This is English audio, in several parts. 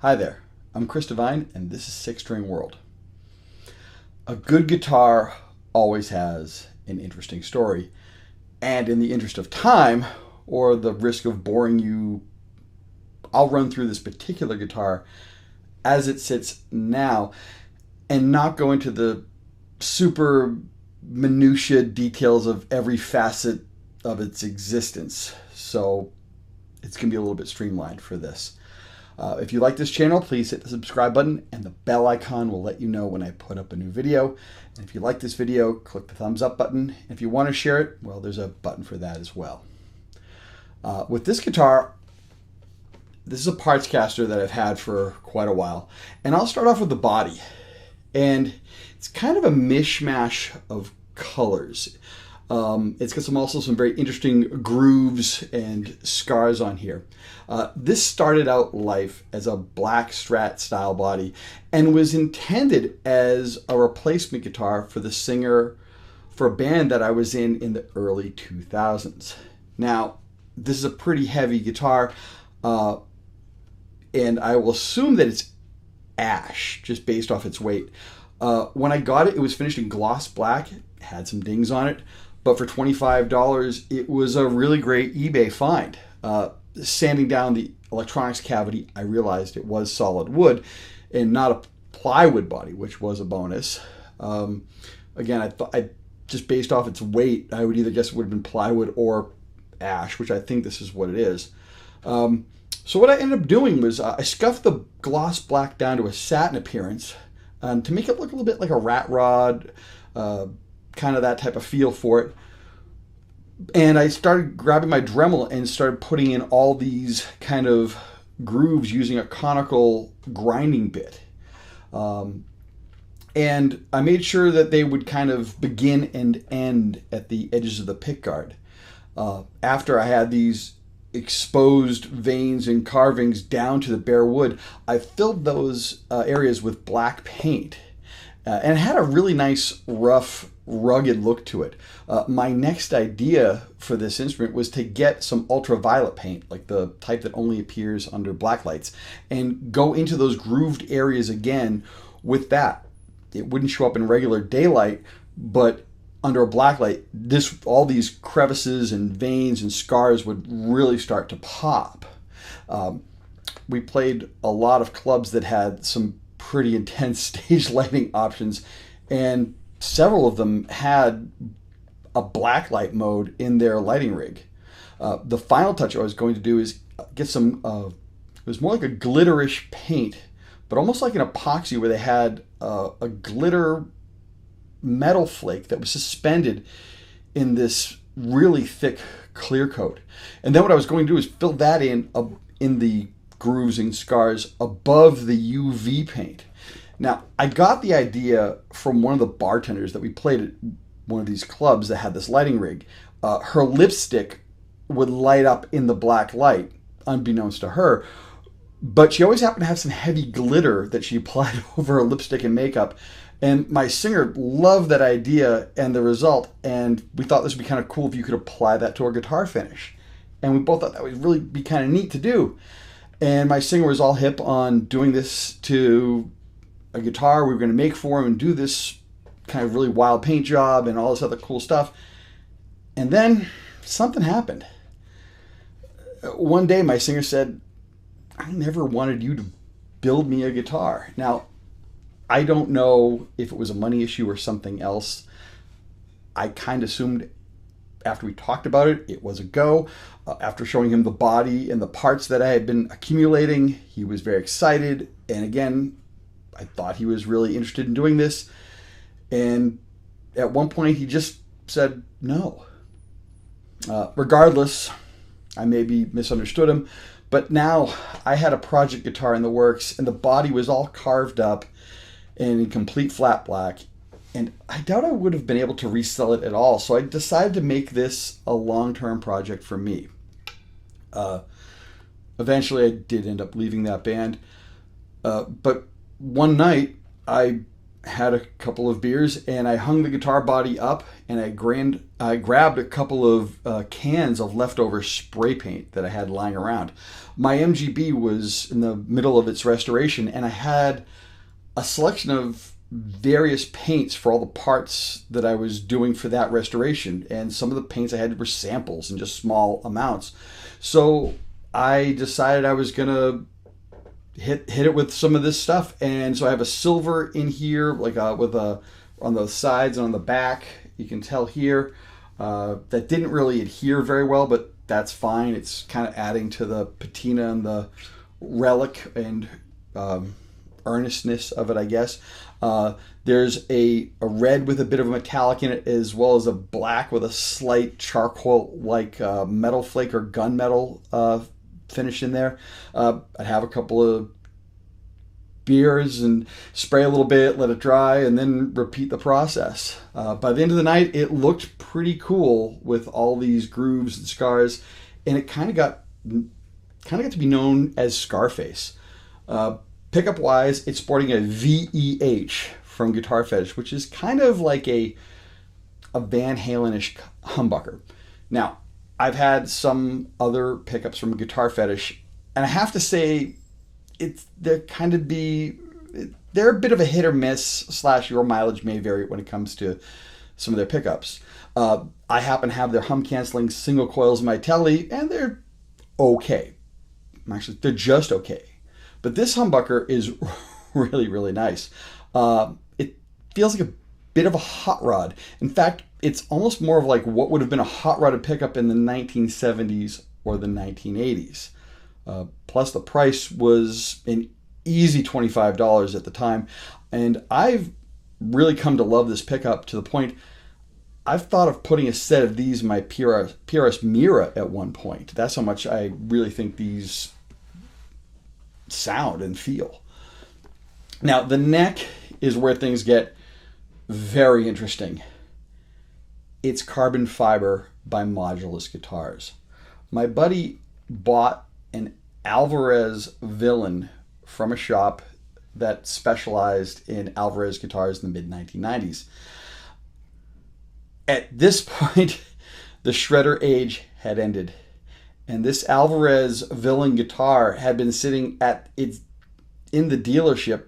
Hi there, I'm Chris Devine, and this is Six String World. A good guitar always has an interesting story, and in the interest of time, or the risk of boring you, I'll run through this particular guitar as it sits now, and not go into the super minutiae details of every facet of its existence. So it's going to be a little bit streamlined for this. If you like this channel, please hit the subscribe button, and the bell icon will let you know when I put up a new video. And if you like this video, click the thumbs up button. If you want to share it, well, there's a button for that as well. With this guitar, this is a Partscaster that I've had for quite a while. And I'll start off with the body. And it's kind of a mishmash of colors. It's got also some very interesting grooves and scars on here. This started out life as a black Strat style body and was intended as a replacement guitar for the singer for a band that I was in the early 2000s. Now, this is a pretty heavy guitar, and I will assume that it's ash just based off its weight. When I got it, it was finished in gloss black, had some dings on it. But for $25, it was a really great eBay find. Sanding down the electronics cavity, I realized it was solid wood and not a plywood body, which was a bonus. Again, I thought just based off its weight, I would either guess it would have been plywood or ash, which I think this is what it is. So what I ended up doing was I scuffed the gloss black down to a satin appearance to make it look a little bit like a rat rod, kind of that type of feel for it. And I started grabbing my Dremel and started putting in all these kind of grooves using a conical grinding bit. And I made sure that they would kind of begin and end at the edges of the pickguard. After I had these exposed veins and carvings down to the bare wood, I filled those areas with black paint. And it had a really nice, rough, rugged look to it. My next idea for this instrument was to get some ultraviolet paint, like the type that only appears under black lights, and go into those grooved areas again with that. It wouldn't show up in regular daylight, but under a black light, all these crevices and veins and scars would really start to pop. We played a lot of clubs that had some pretty intense stage lighting options, and several of them had a blacklight mode in their lighting rig. The final touch I was going to do is get some, it was more like a glitterish paint, but almost like an epoxy where they had a glitter metal flake that was suspended in this really thick clear coat. And then what I was going to do is fill that in the grooves and scars above the UV paint. Now, I got the idea from one of the bartenders that we played at one of these clubs that had this lighting rig. Her lipstick would light up in the black light, unbeknownst to her, but she always happened to have some heavy glitter that she applied over her lipstick and makeup. And my singer loved that idea and the result, and we thought this would be kind of cool if you could apply that to our guitar finish. And we both thought that would really be kind of neat to do. And my singer was all hip on doing this to a guitar we were going to make for him and do this kind of really wild paint job and all this other cool stuff. And then something happened. One day my singer said, "I never wanted you to build me a guitar." Now, I don't know if it was a money issue or something else. I kind of assumed after we talked about it, it was a go. After showing him the body and the parts that I had been accumulating, he was very excited. And again, I thought he was really interested in doing this. And at one point, he just said no. Regardless, I maybe misunderstood him. But now I had a project guitar in the works, and the body was all carved up and in complete flat black. And I doubt I would have been able to resell it at all. So I decided to make this a long-term project for me. Eventually, I did end up leaving that band. But one night, I had a couple of beers, and I hung the guitar body up, and I grabbed a couple of cans of leftover spray paint that I had lying around. My MGB was in the middle of its restoration, and I had a selection of various paints for all the parts that I was doing for that restoration, and some of the paints I had were samples in just small amounts. So I decided I was gonna hit it with some of this stuff, and so I have a silver in here, like with a on the sides and on the back. You can tell here that didn't really adhere very well, but that's fine. It's kind of adding to the patina and the relic and earnestness of it, I guess. There's a red with a bit of a metallic in it, as well as a black with a slight charcoal like metal flake or gunmetal finish in there. I'd have a couple of beers and spray a little bit, let it dry, and then repeat the process. By the end of the night, it looked pretty cool with all these grooves and scars, and it kind of got to be known as Scarface. Pickup wise, it's sporting a VEH from Guitar Fetish, which is kind of like a Van Halen-ish humbucker. Now, I've had some other pickups from Guitar Fetish, and I have to say, they're a bit of a hit or miss / your mileage may vary when it comes to some of their pickups. I happen to have their hum canceling single coils in my telly, and they're okay. Actually, they're just okay. But this humbucker is really, really nice. It feels like a bit of a hot rod. In fact, it's almost more of like what would have been a hot rodded pickup in the 1970s or the 1980s. Plus the price was an easy $25 at the time. And I've really come to love this pickup to the point I've thought of putting a set of these in my PRS Mira at one point. That's how much I really think these sound and feel. Now, the neck is where things get very interesting. It's carbon fiber by Modulus Guitars. My buddy bought an Alvarez Villain from a shop that specialized in Alvarez guitars in the mid-1990s. At this point, the shredder age had ended, and this Alvarez Villain guitar had been sitting in the dealership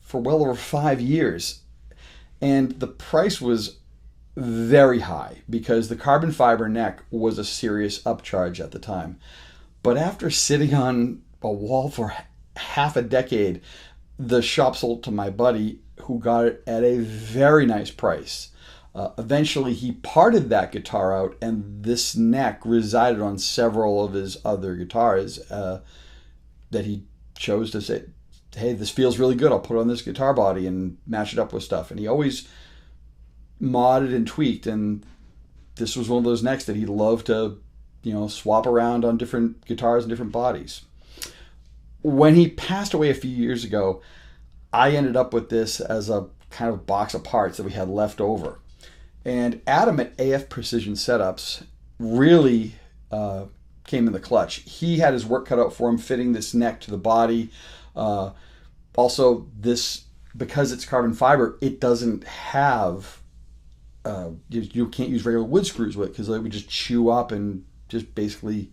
for well over 5 years, and the price was very high because the carbon fiber neck was a serious upcharge at the time. But after sitting on a wall for half a decade, the shop sold to my buddy, who got it at a very nice price. Eventually, he parted that guitar out, and this neck resided on several of his other guitars that he chose to say, hey, this feels really good. I'll put it on this guitar body and match it up with stuff. And he always modded and tweaked, and this was one of those necks that he loved to, swap around on different guitars and different bodies. When he passed away a few years ago, I ended up with this as a kind of box of parts that we had left over. And Adam at AF Precision Setups really came in the clutch. He had his work cut out for him fitting this neck to the body. Also, this, because it's carbon fiber, it doesn't have, you can't use regular wood screws with it because they would just chew up and just basically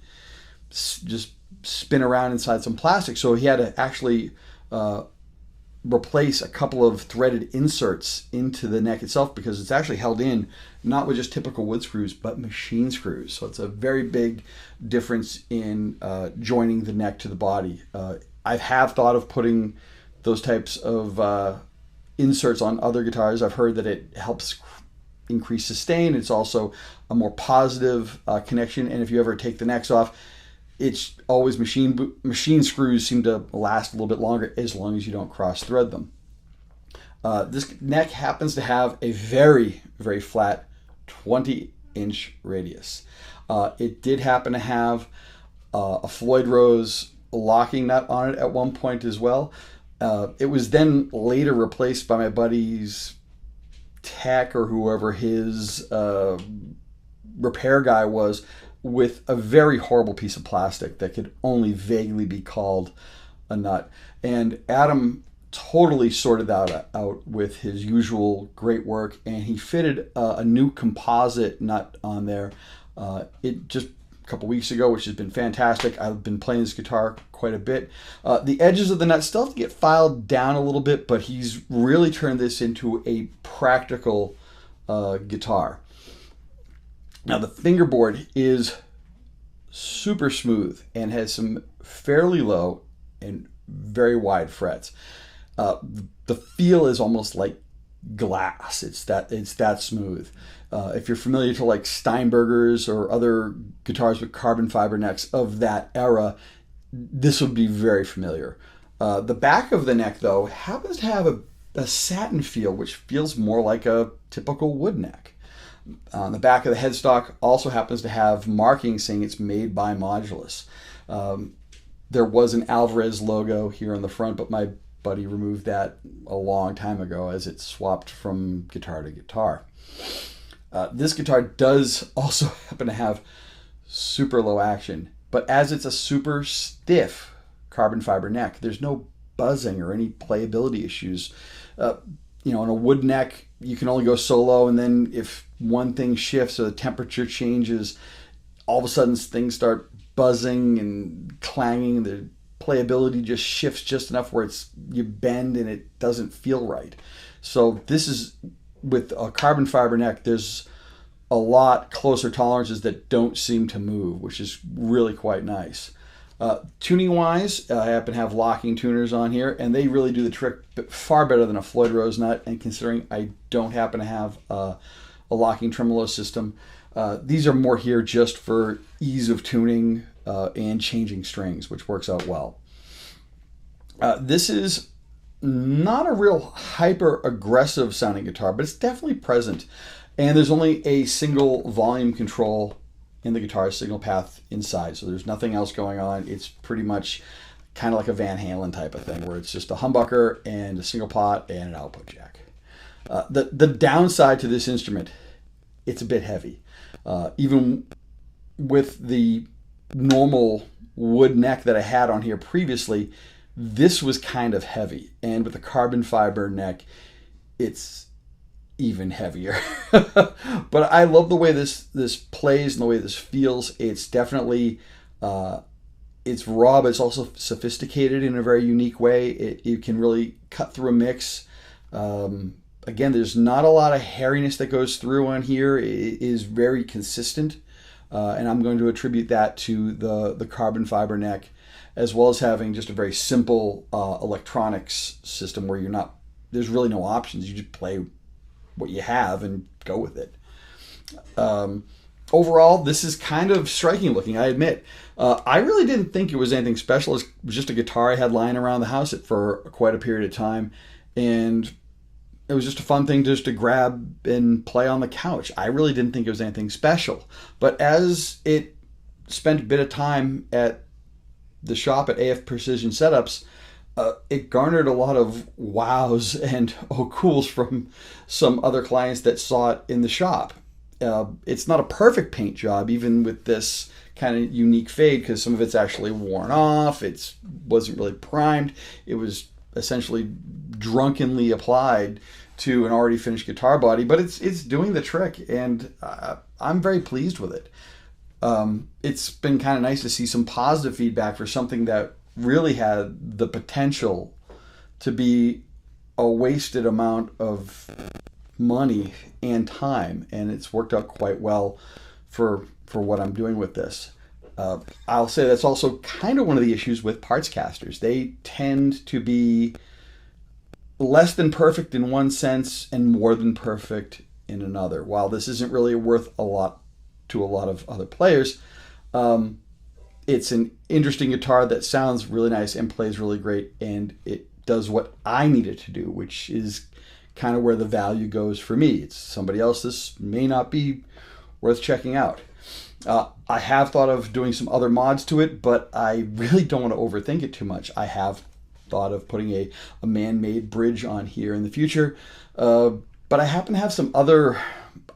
just spin around inside some plastic. So he had to actually replace a couple of threaded inserts into the neck itself because it's actually held in not with just typical wood screws but machine screws. So it's a very big difference in joining the neck to the body. I have thought of putting those types of inserts on other guitars. I've heard that it helps increase sustain. It's also a more positive connection, and if you ever take the necks off, it's always machine screws seem to last a little bit longer as long as you don't cross thread them. This neck happens to have a very, very flat 20-inch radius. It did happen to have a Floyd Rose locking nut on it at one point as well. It was then later replaced by my buddy's tech or whoever his repair guy was with a very horrible piece of plastic that could only vaguely be called a nut. And Adam totally sorted that out with his usual great work, and he fitted a new composite nut on there. It just a couple weeks ago, which has been fantastic. I've been playing this guitar quite a bit. The edges of the nut still have to get filed down a little bit, but he's really turned this into a practical guitar. Now the fingerboard is super smooth and has some fairly low and very wide frets. The feel is almost like glass. It's that smooth. If you're familiar to like Steinbergers or other guitars with carbon fiber necks of that era, this would be very familiar. The back of the neck, though, happens to have a satin feel, which feels more like a typical wood neck. On the back of the headstock also happens to have markings saying it's made by Modulus. There was an Alvarez logo here on the front, but my buddy removed that a long time ago as it swapped from guitar to guitar. This guitar does also happen to have super low action, but as it's a super stiff carbon fiber neck, there's no buzzing or any playability issues. On a wood neck, you can only go so low, and then if one thing shifts or the temperature changes, all of a sudden things start buzzing and clanging. The playability just shifts just enough where you bend and it doesn't feel right. So this is, with a carbon fiber neck, there's a lot closer tolerances that don't seem to move, which is really quite nice. Tuning wise, I happen to have locking tuners on here, and they really do the trick far better than a Floyd Rose nut. And considering I don't happen to have a locking tremolo system, these are more here just for ease of tuning and changing strings, which works out well. This is not a real hyper aggressive sounding guitar, but it's definitely present. And there's only a single volume control in the guitar signal path inside, so there's nothing else going on. It's pretty much kind of like a Van Halen type of thing, where it's just a humbucker and a single pot and an output jack. The downside to this instrument, it's a bit heavy. Even with the normal wood neck that I had on here previously, this was kind of heavy, and with the carbon fiber neck, it's even heavier. But I love the way this plays and the way this feels. It's definitely it's raw, but it's also sophisticated in a very unique way. It can really cut through a mix. Again, there's not a lot of hairiness that goes through on here. It is very consistent, and I'm going to attribute that to the carbon fiber neck, as well as having just a very simple electronics system where there's really no options. You just play what you have and go with it. Overall, this is kind of striking looking, I admit. I really didn't think it was anything special. It was just a guitar I had lying around the house for quite a period of time, and it was just a fun thing just to grab and play on the couch. I really didn't think it was anything special. But as it spent a bit of time at the shop at AF Precision Setups, it garnered a lot of wows and oh cools from some other clients that saw it in the shop. It's not a perfect paint job, even with this kind of unique fade, because some of it's actually worn off. It wasn't really primed. It was essentially drunkenly applied to an already finished guitar body, but it's doing the trick, and I'm very pleased with it. It's been kind of nice to see some positive feedback for something that really had the potential to be a wasted amount of money and time, and it's worked out quite well for what I'm doing with this. I'll say that's also kind of one of the issues with Partscasters. They tend to be less than perfect in one sense and more than perfect in another. While this isn't really worth a lot to a lot of other players, it's an interesting guitar that sounds really nice and plays really great, and it does what I need it to do, which is kind of where the value goes for me. It's somebody else, this may not be worth checking out. I have thought of doing some other mods to it, but I really don't want to overthink it too much. I have thought of putting a man-made bridge on here in the future, but I happen to have some other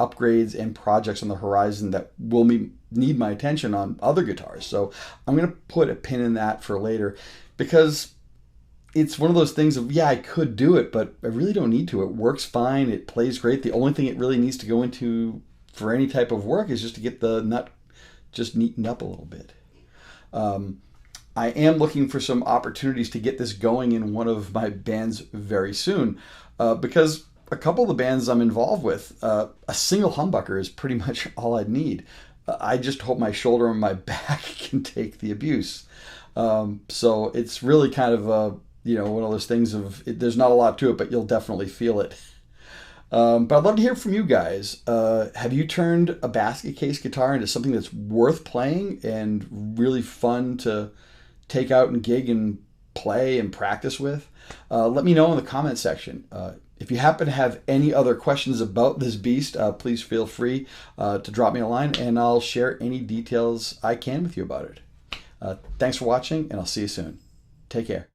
upgrades and projects on the horizon that will need my attention on other guitars. So I'm going to put a pin in that for later, because it's one of those things of, yeah, I could do it, but I really don't need to. It works fine. It plays great. The only thing it really needs to go into for any type of work is just to get the nut just neatened up a little bit. I am looking for some opportunities to get this going in one of my bands very soon, because a couple of the bands I'm involved with, a single humbucker is pretty much all I'd need. I just hope my shoulder and my back can take the abuse. So it's really kind of one of those things of there's not a lot to it, but you'll definitely feel it. But I'd love to hear from you guys. Have you turned a basket case guitar into something that's worth playing and really fun to take out and gig and play and practice with? Let me know in the comment section. If you happen to have any other questions about this beast, please feel free to drop me a line, and I'll share any details I can with you about it. Thanks for watching, and I'll see you soon. Take care.